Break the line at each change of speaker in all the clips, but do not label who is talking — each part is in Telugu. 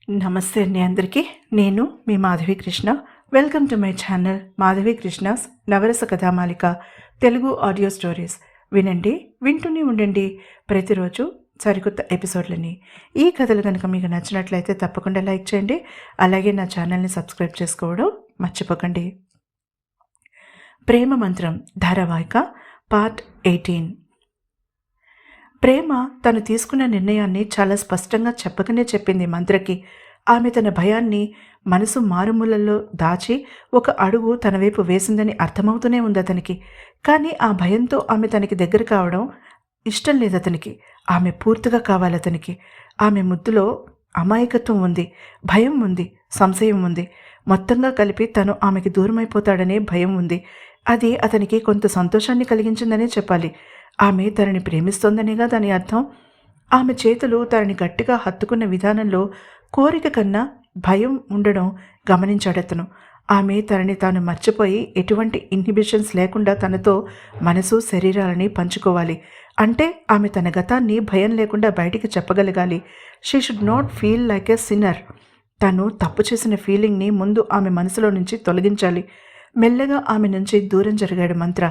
నమస్తే అండి అందరికీ. నేను మీ Madhavi Krishna. Welcome to my channel Madhavi Krishna's Navarasa Kathamalika Telugu audio stories. వినండి, వింటూనే ఉండండి. ప్రతిరోజు సరికొత్త ఎపిసోడ్లని. ఈ కథలు కనుక మీకు నచ్చినట్లయితే తప్పకుండా లైక్ చేయండి. అలాగే నా ఛానల్ని సబ్స్క్రైబ్ చేసుకోవడం మర్చిపోకండి. ప్రేమ మంత్రం ధారావాహిక పార్ట్ 18. ప్రేమ తను తీసుకున్న నిర్ణయాన్ని చాలా స్పష్టంగా చెప్పకనే చెప్పింది మంత్రకి. ఆమె తన భయాన్ని మనసు మారుమూలల్లో దాచి ఒక అడుగు తన వైపు వేసిందని అర్థమవుతూనే ఉంది అతనికి. కానీ ఆ భయంతో ఆమె తనకి దగ్గర కావడం ఇష్టం లేదు అతనికి. ఆమె పూర్తిగా కావాలి అతనికి. ఆమె ముద్దులో అమాయకత్వం ఉంది, భయం ఉంది, సంశయం ఉంది. మొత్తంగా కలిపి తను ఆమెకి దూరమైపోతాడనే భయం ఉంది. అది అతనికి కొంత సంతోషాన్ని కలిగించిందనే చెప్పాలి. ఆమె తనని ప్రేమిస్తోందనేగా దాని అర్థం. ఆమె చేతులు తనని గట్టిగా హత్తుకున్న విధానంలో కోరిక కన్నా భయం ఉండడం గమనించాడతను. ఆమె తనని తాను మర్చిపోయి ఎటువంటి ఇన్హిబిషన్స్ లేకుండా తనతో మనసు శరీరాలని పంచుకోవాలి. అంటే ఆమె తన గతాన్ని భయం లేకుండా బయటికి చెప్పగలగాలి. She should not feel like a sinner. తను తప్పు చేసిన ఫీలింగ్ని ముందు ఆమె మనసులో నుంచి తొలగించాలి. మెల్లగా ఆమె నుంచి దూరం జరిగాడు మంత్ర.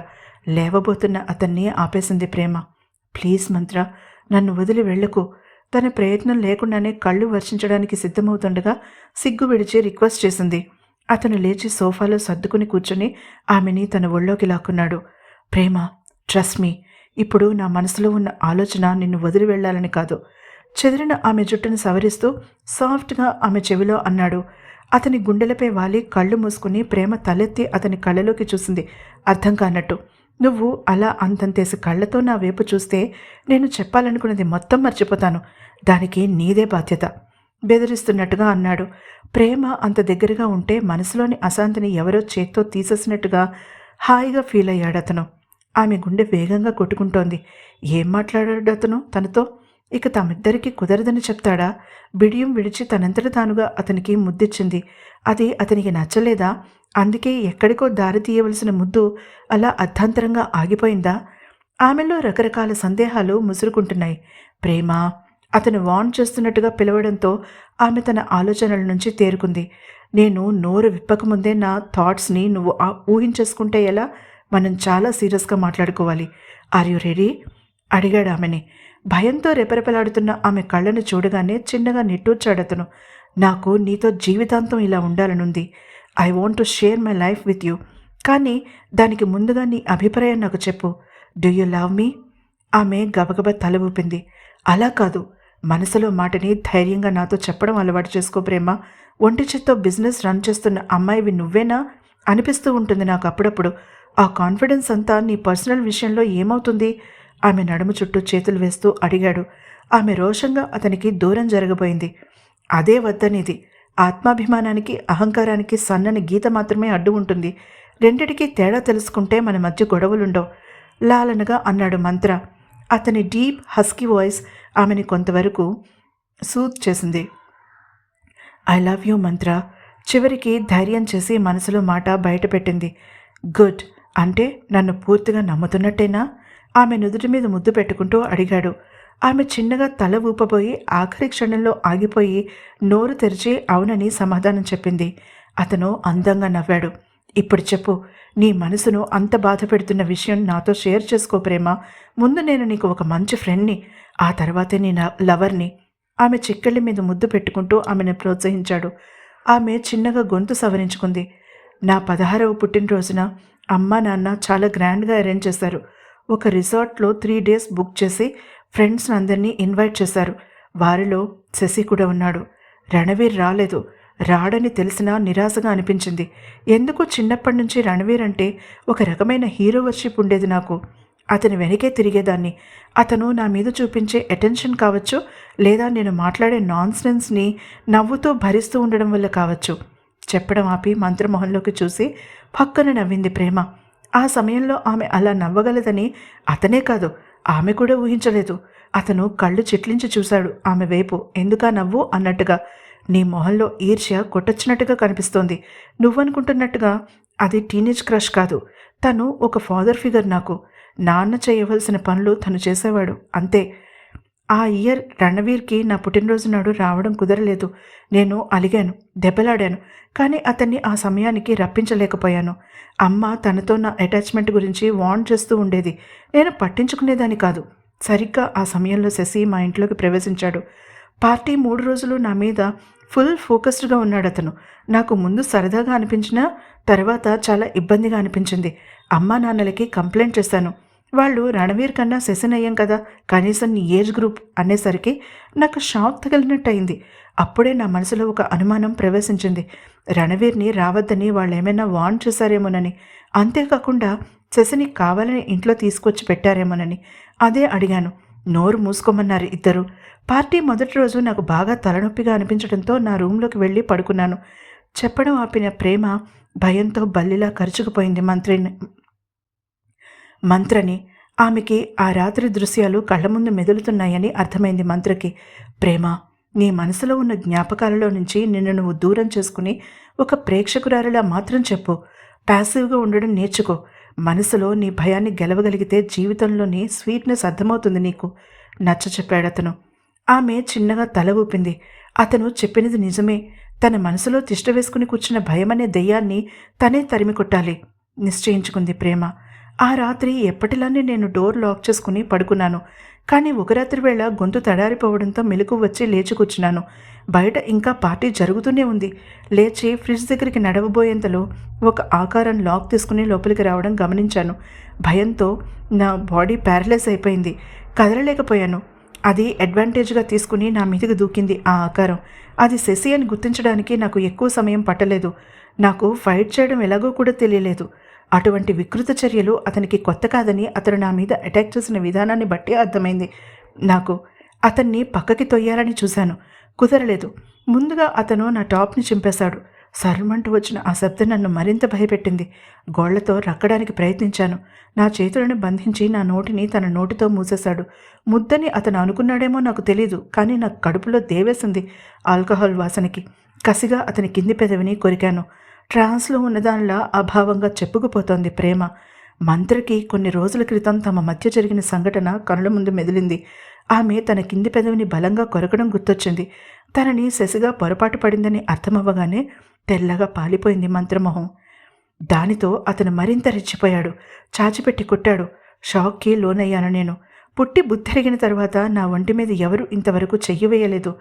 లేవబోతున్న అతన్ని ఆపేసింది ప్రేమ. ప్లీజ్ మంత్ర, నన్ను వదిలి వెళ్లకు. తన ప్రయత్నం లేకుండానే కళ్ళు వర్షించడానికి సిద్ధమవుతుండగా సిగ్గు విడిచి రిక్వెస్ట్ చేసింది. అతను లేచి సోఫాలో సర్దుకుని కూర్చొని ఆమెని తన ఒళ్ళోకి లాక్కున్నాడు. ప్రేమ, ట్రస్ట్ మీ. ఇప్పుడు నా మనసులో ఉన్న ఆలోచన నిన్ను వదిలి వెళ్లాలని కాదు. చెదిరిన ఆమె జుట్టును సవరిస్తూ సాఫ్ట్గా ఆమె చెవిలో అన్నాడు. అతని గుండెలపై వాలి కళ్ళు మూసుకుని ప్రేమ తలెత్తి అతని కళ్ళలోకి చూసింది అర్థం కానట్టు. నువ్వు అలా అంతంతేసి కళ్ళతో నా వైపు చూస్తే నేను చెప్పాలనుకున్నది మొత్తం మర్చిపోతాను. దానికి నీదే బాధ్యత, బెదిరిస్తున్నట్టుగా అన్నాడు. ప్రేమ అంత దగ్గరగా ఉంటే మనసులోని అశాంతిని ఎవరో చేత్తో తీసేసినట్టుగా హాయిగా ఫీల్ అయ్యాడు అతను. ఆమె గుండె వేగంగా కొట్టుకుంటోంది. ఏం మాట్లాడాడు అతను తనతో? ఇక తమిద్దరికీ కుదరదని చెప్తాడా? బిడియం విడిచి తనంతట తానుగా అతనికి ముద్దిచ్చింది. అది అతనికి నచ్చలేదా? అందుకే ఎక్కడికో దారి తీయవలసిన ముద్దు అలా అర్థాంతరంగా ఆగిపోయిందా? ఆమెలో రకరకాల సందేహాలు ముసురుకుంటున్నాయి. ప్రేమ అతను వార్న్ చేస్తున్నట్టుగా పిలవడంతో ఆమె తన ఆలోచనల నుంచి తేరుకుంది. నేను నోరు విప్పకముందే నా థాట్స్ని నువ్వు ఊహించేసుకుంటే ఎలా? మనం చాలా సీరియస్గా మాట్లాడుకోవాలి. Are you ready? అడిగాడు ఆమెని. భయంతో రెపరెపలాడుతున్న ఆమె కళ్ళను చూడగానే చిన్నగా నిట్టూర్చాడతను. నాకు నీతో జీవితాంతం ఇలా ఉండాలనుంది. I want to share my life with you. కానీ దానికి ముందుగా నీ అభిప్రాయం నాకు చెప్పు. Do you love me? ఆమె గబగబా తల ఊపింది. అలా కాదు, మనసులో మాటని ధైర్యంగా నాతో చెప్పడం అలవాటు చేసుకో ప్రేమ. ఒంటి చేత్తో బిజినెస్ రన్ చేస్తున్న అమ్మాయివి నువ్వేనా అనిపిస్తూ ఉంటుంది నాకు అప్పుడప్పుడు. ఆ కాన్ఫిడెన్స్ అంతా నీ పర్సనల్ విషయంలో ఏమవుతుంది? ఆమె నడుము చుట్టూ చేతులు వేస్తూ అడిగాడు. ఆమె రోషంగా అతనికి దూరం జరగబోయింది. అదే వద్దనిది. ఆత్మాభిమానానికి అహంకారానికి సన్నని గీత మాత్రమే అడ్డు ఉంటుంది. రెండిటికీ తేడా తెలుసుకుంటే మన మధ్య గొడవలుండవు లాలనగా అన్నాడు మంత్ర. అతని డీప్ హస్కీ వాయిస్ ఆమెని కొంతవరకు సూత్ చేసింది. ఐ లవ్ యూ మంత్ర. చివరికి ధైర్యం చేసి మనసులో మాట బయటపెట్టింది. గుడ్. అంటే నన్ను పూర్తిగా నమ్ముతున్నట్టేనా? ఆమె నుదుటి మీద ముద్దు పెట్టుకుంటూ అడిగాడు. ఆమె చిన్నగా తల ఊపబోయి ఆఖరి క్షణంలో ఆగిపోయి నోరు తెరిచి అవునని సమాధానం చెప్పింది. అతను అందంగా నవ్వాడు. ఇప్పుడు చెప్పు, నీ మనసును అంత బాధ పెడుతున్న విషయం నాతో షేర్ చేసుకో ప్రేమ. ముందు నేను నీకు ఒక మంచి ఫ్రెండ్ని, ఆ తర్వాతే నీ లవర్ని. ఆమె చిక్కెళ్ళ మీద ముద్దు పెట్టుకుంటూ ఆమెను ప్రోత్సహించాడు. ఆమె చిన్నగా గొంతు సవరించుకుంది. నా 16వ పుట్టినరోజున అమ్మా నాన్న చాలా గ్రాండ్గా అరేంజ్ చేశారు. ఒక రిసార్ట్లో 3 days బుక్ చేసి ఫ్రెండ్స్ అందరినీ ఇన్వైట్ చేశారు. వారిలో శశి కూడా ఉన్నాడు. రణవీర్ రాలేదు. రాడని తెలిసినా నిరాశగా అనిపించింది. ఎందుకు చిన్నప్పటి నుంచి రణవీర్ అంటే ఒక రకమైన హీరో వర్షిప్ ఉండేది నాకు. అతని వెనకే తిరిగేదాన్ని. అతను నా మీద చూపించే అటెన్షన్ కావచ్చు, లేదా నేను మాట్లాడే నాన్సెన్స్ని నవ్వుతూ భరిస్తూ ఉండడం వల్ల కావచ్చు. చెప్పడం ఆపి మంత్రమోహన్లోకి చూసి పక్కన నవ్వింది ప్రేమ. ఆ సమయంలో ఆమె అలా నవ్వగలదని అతనే కాదు, ఆమె కూడా ఊహించలేదు. అతను కళ్ళు చిట్లించి చూశాడు ఆమె వైపు. ఎందుకా నవ్వు అన్నట్టుగా. నీ మొహంలో ఈర్ష్య కొట్టొచ్చినట్టుగా కనిపిస్తోంది. నువ్వనుకుంటున్నట్టుగా అది టీనేజ్ క్రష్ కాదు. తను ఒక ఫాదర్ ఫిగర్ నాకు. నాన్న చేయవలసిన పనులు తను చేసేవాడు అంతే. ఆ ఇయర్ రణవీర్కి నా పుట్టినరోజు నాడు రావడం కుదరలేదు. నేను అలిగాను, దెబ్బలాడాను. కానీ అతన్ని ఆ సమయానికి రప్పించలేకపోయాను. అమ్మ తనతో నా అటాచ్మెంట్ గురించి వార్న్ చేస్తూ ఉండేది. నేను పట్టించుకునేదాన్ని కాదు. సరిగ్గా ఆ సమయంలో శశి మా ఇంట్లోకి ప్రవేశించాడు. పార్టీ 3 రోజులు నా మీద ఫుల్ ఫోకస్డ్గా ఉన్నాడతను. నాకు ముందు సరదాగా అనిపించినా తర్వాత చాలా ఇబ్బందిగా అనిపించింది. అమ్మా నాన్నలకి కంప్లైంట్ చేశాను. వాళ్ళు రణవీర్ కన్నా శశినయ్యం కదా, కనీసం నీ ఏజ్ గ్రూప్ అనేసరికి నాకు షాక్ తగిలినట్టయింది. అప్పుడే నా మనసులో ఒక అనుమానం ప్రవేశించింది. రణవీర్ని రావద్దని వాళ్ళు ఏమైనా వార్న్ చేశారేమోనని, అంతేకాకుండా శశిని కావాలని ఇంట్లో తీసుకొచ్చి పెట్టారేమోనని. అదే అడిగాను. నోరు మూసుకోమన్నారు ఇద్దరు. పార్టీ మొదటి రోజు నాకు బాగా తలనొప్పిగా అనిపించడంతో నా రూంలోకి వెళ్ళి పడుకున్నాను. చెప్పడం ఆపిన ప్రేమ భయంతో బల్లిలా కరుచుకుపోయింది మంత్రని. ఆమెకి ఆ రాత్రి దృశ్యాలు కళ్ళ ముందు మెదులుతున్నాయని అర్థమైంది మంత్రకి. ప్రేమ, నీ మనసులో ఉన్న జ్ఞాపకాలలో నుంచి నిన్ను నువ్వు దూరం చేసుకుని ఒక ప్రేక్షకురాలిలా మాత్రం చెప్పు. ప్యాసివ్గా ఉండడం నేర్చుకో. మనసులో నీ భయాన్ని గెలవగలిగితే జీవితంలోని స్వీట్నెస్ అర్థమవుతుంది నీకు, నచ్చ చెప్పాడతను. ఆమె చిన్నగా తల ఊపింది. అతను చెప్పినది నిజమే. తన మనసులో తిష్ట వేసుకుని కూర్చున్న భయమనే దెయ్యాన్ని తనే తరిమి కొట్టాలి నిశ్చయించుకుంది ప్రేమ. ఆ రాత్రి ఎప్పటిలానే నేను డోర్ లాక్ చేసుకుని పడుకున్నాను. కానీ ఒక రాత్రి వేళ గొంతు తడారిపోవడంతో మెలకు వచ్చి లేచి కూర్చున్నాను. బయట ఇంకా పార్టీ జరుగుతూనే ఉంది. లేచి ఫ్రిడ్జ్ దగ్గరికి నడవబోయేంతలో ఒక ఆకారం లాక్ తీసుకుని లోపలికి రావడం గమనించాను. భయంతో నా బాడీ ప్యారలైజ్ అయిపోయింది. కదలలేకపోయాను. అది అడ్వాంటేజ్గా తీసుకుని నా మీదకి దూకింది ఆ ఆకారం. అది శశి అని గుర్తించడానికి నాకు ఎక్కువ సమయం పట్టలేదు. నాకు ఫైట్ చేయడం ఎలాగో కూడా తెలియలేదు. అటువంటి వికృత చర్యలు అతనికి కొత్త కాదని అతను నా మీద అటాక్ చేసిన విధానాన్ని బట్టి అర్థమైంది నాకు. అతన్ని పక్కకి తొయ్యాలని చూశాను, కుదరలేదు. ముందుగా అతను నా టాప్ని చింపేశాడు. సర్రమంటూ వచ్చిన ఆ శబ్దం నన్ను మరింత భయపెట్టింది. గోళ్లతో రక్కడానికి ప్రయత్నించాను. నా చేతులను బంధించి నా నోటిని తన నోటితో మూసేశాడు. ముద్దని అతను అనుకున్నాడేమో నాకు తెలీదు, కానీ నాకు కడుపులో దేవేసింది ఆల్కహాల్ వాసనకి. కసిగా అతని కింది పెదవిని కొరికాను. ట్రాన్స్లో ఉన్నదానిలా అభావంగా చెప్పుకుపోతోంది ప్రేమ. మంత్రికి కొన్ని రోజుల క్రితం తమ మధ్య జరిగిన సంఘటన కనుల ముందు మెదిలింది. ఆమె తన కింది పెదవిని బలంగా కొరకడం గుర్తొచ్చింది. తనని శశిగా పొరపాటు పడిందని అర్థమవ్వగానే తెల్లగా పాలిపోయింది మంత్రమొహం. దానితో అతను మరింత రెచ్చిపోయాడు. చాచిపెట్టి కొట్టాడు. షాక్కి లోనయ్యాను నేను. పుట్టి బుద్ధెరిగిన తర్వాత నా ఒంటి మీద ఎవరు ఇంతవరకు చెయ్యి వేయలేదు.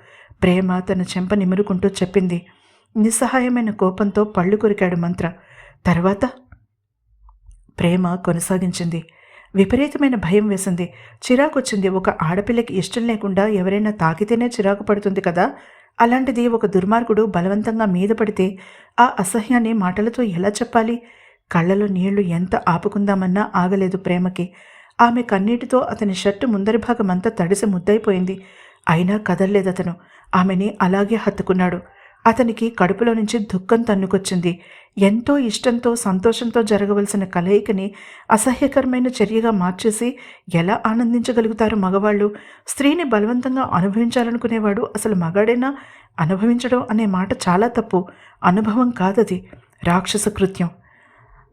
ప్రేమ తన చెంప నిమురుకుంటూ చెప్పింది. నిస్సహాయమైన కోపంతో పళ్ళు కొరికాడు మంత్ర. తర్వాత ప్రేమ కొనసాగించింది. విపరీతమైన భయం వేసింది. చిరాకొచ్చింది. ఒక ఆడపిల్లకి ఇష్టం లేకుండా ఎవరైనా తాకితేనే చిరాకు పడుతుంది కదా, అలాంటిది ఒక దుర్మార్గుడు బలవంతంగా మీద పడితే ఆ అసహ్యాన్ని మాటలతో ఎలా చెప్పాలి? కళ్ళలో నీళ్లు ఎంత ఆపుకుందామన్నా ఆగలేదు ప్రేమకి. ఆమె కన్నీటితో అతని షర్టు ముందరి భాగమంతా తడిసి ముద్దయిపోయింది. అయినా కదల్లేదతను. ఆమెని అలాగే హత్తుకున్నాడు. అతనికి కడుపులో నుంచి దుఃఖం తన్నుకొచ్చింది. ఎంతో ఇష్టంతో సంతోషంతో జరగవలసిన కలయికని అసహ్యకరమైన చర్యగా మార్చేసి ఎలా ఆనందించగలుగుతారు మగవాళ్ళు? స్త్రీని బలవంతంగా అనుభవించాలనుకునేవాడు అసలు మగాడైనా? అనుభవించడం అనే మాట చాలా తప్పు. అనుభవం కాదది, రాక్షస కృత్యం.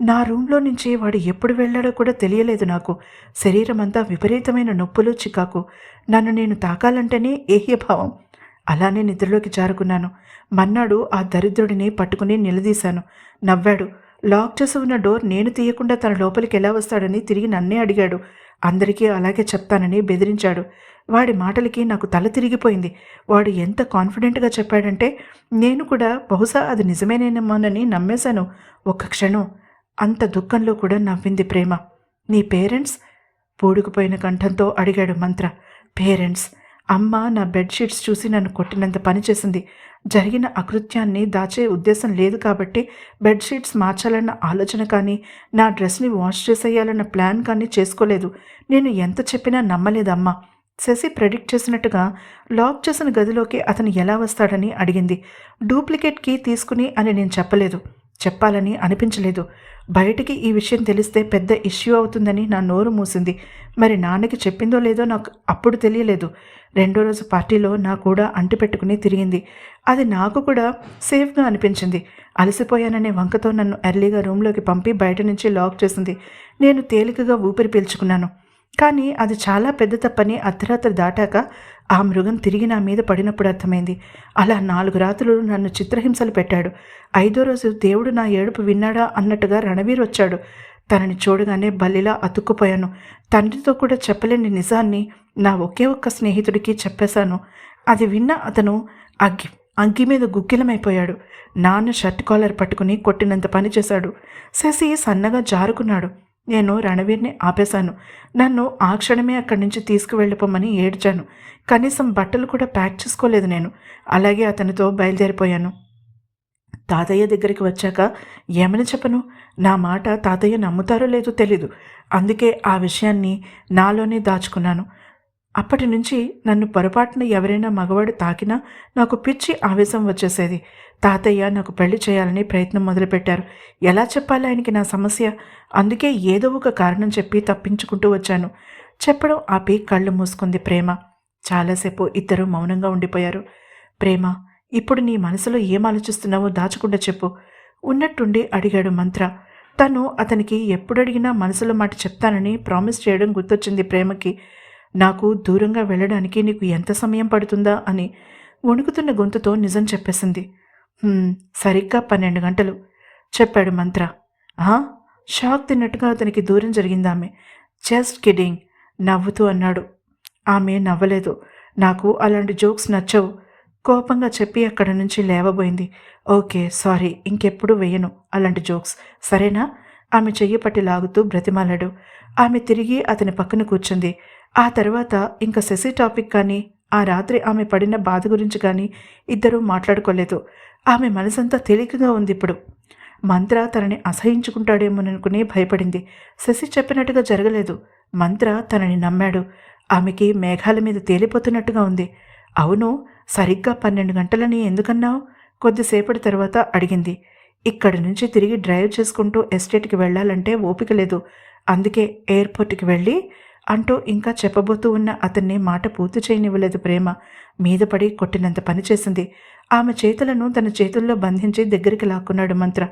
నా రూంలో నుంచి వాడు ఎప్పుడు వెళ్ళాడో కూడా తెలియలేదు నాకు. శరీరమంతా విపరీతమైన నొప్పులు, చికాకు. నన్ను నేను తాకాలంటేనే ఏహ్యభావం. అలానే నిద్రలోకి జారుకున్నాను. మన్నాడు ఆ దరిద్రుడిని పట్టుకుని నిలదీశాను. నవ్వాడు. లాక్ చేసి ఉన్న డోర్ నేను తీయకుండా తన లోపలికి ఎలా వస్తాడని తిరిగి నన్నే అడిగాడు. అందరికీ అలాగే చెప్తానని బెదిరించాడు. వాడి మాటలకి నాకు తల తిరిగిపోయింది. వాడు ఎంత కాన్ఫిడెంట్గా చెప్పాడంటే నేను కూడా బహుశా అది నిజమేనేమోనని నమ్మేశాను. ఒక్క క్షణం. అంత దుఃఖంలో కూడా నవ్వింది ప్రేమ. నీ పేరెంట్స్? పూడుకుపోయిన కంఠంతో అడిగాడు మంత్ర. పేరెంట్స్. అమ్మ నా బెడ్షీట్స్ చూసి నన్ను కొట్టినంత పని చేసింది. జరిగిన అకృత్యాన్ని దాచే ఉద్దేశం లేదు కాబట్టి బెడ్షీట్స్ మార్చాలన్న ఆలోచన కానీ, నా డ్రెస్ని వాష్ చేసేయాలన్న ప్లాన్ కానీ చేసుకోలేదు. నేను ఎంత చెప్పినా నమ్మలేదమ్మా. శశి ప్రెడిక్ట్ చేసినట్టుగా లాక్ చేసిన గదిలోకి అతను ఎలా వస్తాడని అడిగింది. డూప్లికేట్ కీ తీసుకుని అని నేను చెప్పలేదు. చెప్పాలని అనిపించలేదు. బయటికి ఈ విషయం తెలిస్తే పెద్ద ఇష్యూ అవుతుందని నా నోరు మూసింది. మరి నాన్నకి చెప్పిందో లేదో నాకు అప్పుడు తెలియలేదు. రెండో రోజు పార్టీలో నా కూడా అంటిపెట్టుకుని తిరిగింది. అది నాకు కూడా సేఫ్గా అనిపించింది. అలసిపోయాననే వంకతో నన్ను ఎర్లీగా రూమ్లోకి పంపి బయట నుంచి లాక్ చేసింది. నేను తేలికగా ఊపిరి పీల్చుకున్నాను. కానీ అది చాలా పెద్ద తప్పని అర్ధరాత్రి దాటాక ఆ మృగం తిరిగి నా మీద పడినప్పుడు అర్థమైంది. అలా 4 రాత్రులు నన్ను చిత్రహింసలు పెట్టాడు. 5వ రోజు దేవుడు నా ఏడుపు విన్నాడా అన్నట్టుగా రణవీర్ వచ్చాడు. తనని చూడగానే బల్లిలా అతుక్కుపోయాను. తండ్రితో కూడా చెప్పలేని నిజాన్ని నా ఒకే ఒక్క స్నేహితుడికి చెప్పేశాను. అది విన్న అతను అగ్గి మీద గుగ్గిలమైపోయాడు. నాన్న షర్ట్ కాలర్ పట్టుకుని కొట్టినంత పని చేశాడు. శశి సన్నగా జారుకున్నాడు. నేను రణవీర్ని ఆపేశాను. నన్ను ఆ క్షణమే అక్కడి నుంచి తీసుకువెళ్ళిపోమని ఏడ్చాను. కనీసం బట్టలు కూడా ప్యాక్ చేసుకోలేదు నేను. అలాగే అతనితో బయలుదేరిపోయాను. తాతయ్య దగ్గరికి వచ్చాక ఏమని చెప్పను? నా మాట తాతయ్య నమ్ముతారో లేదో తెలీదు. అందుకే ఆ విషయాన్ని నాలోనే దాచుకున్నాను. అప్పటి నుంచి నన్ను పొరపాటున ఎవరైనా మగవాడు తాకినా నాకు పిచ్చి ఆవేశం వచ్చేసేది. తాతయ్య నాకు పెళ్లి చేయాలని ప్రయత్నం మొదలుపెట్టారు. ఎలా చెప్పాలి ఆయనకి నా సమస్య? అందుకే ఏదో ఒక కారణం చెప్పి తప్పించుకుంటూ వచ్చాను. చెప్పడం ఆపి కళ్ళు మూసుకుంది ప్రేమ. చాలాసేపు ఇద్దరూ మౌనంగా ఉండిపోయారు. ప్రేమ, ఇప్పుడు నీ మనసులో ఏం ఆలోచిస్తున్నావో దాచకుండా చెప్పు ఉన్నట్టుండి అడిగాడు మంత్ర. తను అతనికి ఎప్పుడడిగినా మనసులో మాట చెప్తానని ప్రామిస్ చేయడం గుర్తొచ్చింది ప్రేమకి. నాకు దూరంగా వెళ్ళడానికి నీకు ఎంత సమయం పడుతుందా అని వణుకుతున్న గొంతుతో నిజం చెప్పేసింది. సరిగ్గా 12 గంటలు చెప్పాడు మంత్ర. షాక్ తిన్నట్టుగా అతనికి దూరం జరిగిందామె. జస్ట్ కిడింగ్ నవ్వుతూ అన్నాడు. ఆమె నవ్వలేదు. నాకు అలాంటి జోక్స్ నచ్చవు కోపంగా చెప్పి అక్కడ నుంచి లేవబోయింది. ఓకే సారీ, ఇంకెప్పుడు వేయను అలాంటి జోక్స్, సరేనా? ఆమె చెయ్యి పట్టి లాగుతూ బ్రతిమాలాడు. ఆమె తిరిగి అతని పక్కన కూర్చుంది. ఆ తర్వాత ఇంకా శశి టాపిక్ కానీ ఆ రాత్రి ఆమె పడిన బాధ గురించి కానీ ఇద్దరూ మాట్లాడుకోలేదు. ఆమె మనసంతా తేలికగా ఉంది ఇప్పుడు. మంత్ర తనని అసహించుకుంటాడేమోననుకుని భయపడింది. శశి చెప్పినట్టుగా జరగలేదు. మంత్ర తనని నమ్మాడు. ఆమెకి మేఘాల మీద తేలిపోతున్నట్టుగా ఉంది. అవును, సరిగ్గా 12 గంటలని ఎందుకన్నావు? కొద్దిసేపటి తర్వాత అడిగింది. ఇక్కడి నుంచి తిరిగి డ్రైవ్ చేసుకుంటూ ఎస్టేట్కి వెళ్ళాలంటే ఓపిక లేదు. అందుకే ఎయిర్పోర్ట్కి వెళ్ళి అంటూ ఇంకా చెప్పబోతూ ఉన్న అతన్ని మాట పూర్తి చేయనివ్వలేదు ప్రేమ. మీద పడి కొట్టినంత పని చేసింది. ఆమె చేతులను తన చేతుల్లో బంధించి దగ్గరికి లాక్కున్నాడు మంత్ర.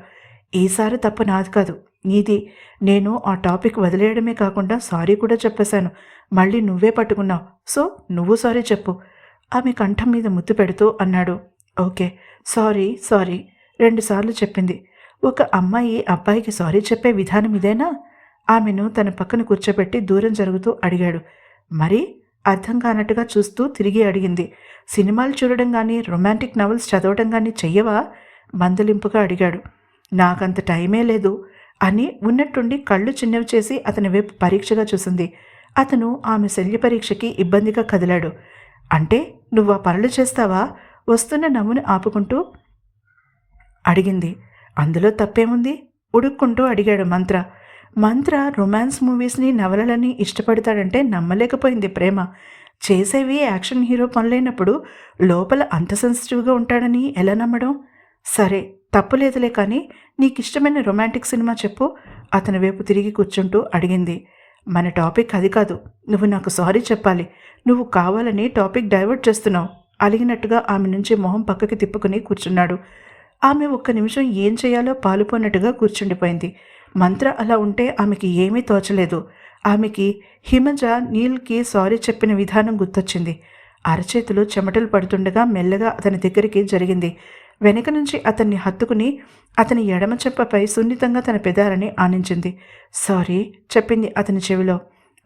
ఈసారి తప్పు నాది కాదు, నీది. నేను ఆ టాపిక్ వదిలేయడమే కాకుండా సారీ కూడా చెప్పేశాను. మళ్ళీ నువ్వే పట్టుకున్నావు, సో నువ్వు సారీ చెప్పు. ఆమె కంఠం మీద ముద్దు పెడుతూ అన్నాడు. ఓకే సారీ సారీ 2 సార్లు చెప్పింది. ఒక అమ్మాయి అబ్బాయికి సారీ చెప్పే విధానం ఇదేనా? ఆమెను తన పక్కన కూర్చోబెట్టి దూరం జరుగుతూ అడిగాడు. మరి అర్థం కానట్టుగా చూస్తూ తిరిగి అడిగింది. సినిమాలు చూడడం కానీ రొమాంటిక్ నవల్స్ చదవడం కానీ చెయ్యవా? మందలింపుగా అడిగాడు. నాకంత టైమే లేదు అని ఉన్నట్టుండి కళ్ళు చిన్నవి చేసి అతని వైపు పరీక్షగా చూసింది. అతను ఆమె శల్య పరీక్షకి ఇబ్బందిగా కదిలాడు. అంటే నువ్వు ఆ పనులు చేస్తావా? వస్తున్న నవ్వును ఆపుకుంటూ అడిగింది. అందులో తప్పేముంది? ఉడుక్కుంటూ అడిగాడు మంత్ర. మంత్ర రొమాన్స్ మూవీస్ని నవలలని ఇష్టపడతాడంటే నమ్మలేకపోయింది ప్రేమ. చేసేవి యాక్షన్ హీరో పనులైనప్పుడు లోపల అంత సెన్సిటివ్గా ఉంటాడని ఎలా నమ్మడం? సరే తప్పులేదులే, కానీ నీకిష్టమైన రొమాంటిక్ సినిమా చెప్పు అతని వైపు తిరిగి కూర్చుంటూ అడిగింది. మన టాపిక్ అది కాదు, నువ్వు నాకు సారీ చెప్పాలి. నువ్వు కావాలని టాపిక్ డైవర్ట్ చేస్తున్నావు. అలిగినట్టుగా ఆమె నుంచి మొహం పక్కకి తిప్పుకుని కూర్చున్నాడు. ఆమె ఒక్క నిమిషం ఏం చేయాలో పాలుపోన్నట్టుగా కూర్చుండిపోయింది. మంత్ర అలా ఉంటే ఆమెకి ఏమీ తోచలేదు. ఆమెకి హిమజ నీల్కి సారీ చెప్పిన విధానం గుర్తొచ్చింది. అరచేతులు చెమటలు పడుతుండగా మెల్లగా అతని దగ్గరికి జరిగింది. వెనక నుంచి అతన్ని హత్తుకుని అతని ఎడమ చెంపపై సున్నితంగా తన పెదాలని ఆనించింది. సారీ చెప్పింది అతని చెవిలో.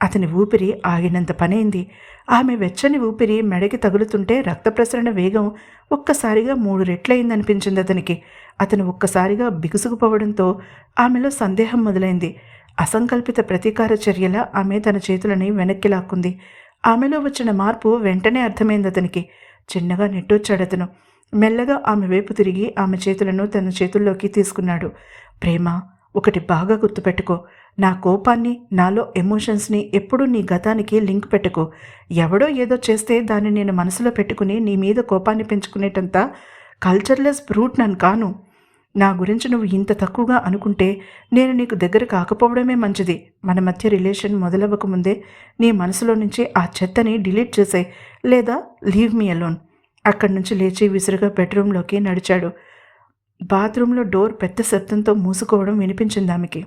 అతని ఊపిరి ఆగినంత పనైంది. ఆమె వెచ్చని ఊపిరి మెడకి తగులుతుంటే రక్త ప్రసరణ వేగం ఒక్కసారిగా 3 రెట్లయిందనిపించింది అతనికి. అతను ఒక్కసారిగా బిగుసుకుపోవడంతో ఆమెలో సందేహం మొదలైంది. అసంకల్పిత ప్రతీకార చర్యలా ఆమె తన చేతులని వెనక్కి లాక్కుంది. ఆమెలో వచ్చిన మార్పు వెంటనే అర్థమైంది అతనికి. చిన్నగా నెట్టొచ్చాడతను. మెల్లగా ఆమె వైపు తిరిగి ఆమె చేతులను తన చేతుల్లోకి తీసుకున్నాడు. ప్రేమ, ఒకటి బాగా గుర్తుపెట్టుకో. నా కోపాన్ని, నాలో ఎమోషన్స్ని ఎప్పుడూ నీ గతానికి లింక్ పెట్టుకో. ఎవడో ఏదో చేస్తే దాన్ని నేను మనసులో పెట్టుకుని నీ మీద కోపాన్ని పెంచుకునేటంత కల్చర్లెస్ బ్రూట్ నన్ను కాను. నా గురించి నువ్వు ఇంత తక్కువగా అనుకుంటే నేను నీకు దగ్గర కాకపోవడమే మంచిది. మన మధ్య రిలేషన్ మొదలవ్వకముందే నీ మనసులో నుంచి ఆ చెత్తని డిలీట్ చేసేయ్, లేదా లీవ్ మీ అలోన్. అక్కడి నుంచి లేచి విసురుగా బెడ్రూమ్లోకి నడిచాడు. బాత్రూంలో డోర్ పెద్ద శబ్దంతో మూసుకోవడం వినిపించింది ఆమెకి.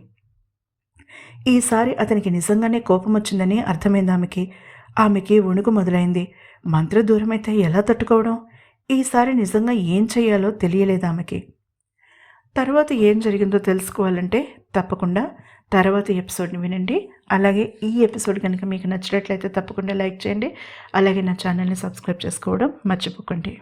ఈసారి అతనికి నిజంగానే కోపం వచ్చిందని అర్థమైంది ఆమెకి వణుకు మొదలైంది. మంత్ర దూరమైతే ఎలా తట్టుకోవడం? ఈసారి నిజంగా ఏం చేయాలో తెలియలేదు ఆమెకి. తర్వాత ఏం జరిగిందో తెలుసుకోవాలంటే తప్పకుండా తర్వాత ఎపిసోడ్ని వినండి. అలాగే ఈ ఎపిసోడ్ కనుక మీకు నచ్చినట్లయితే తప్పకుండా లైక్ చేయండి. అలాగే నా ఛానల్ని సబ్స్క్రైబ్ చేసుకోవడం మర్చిపోకండి.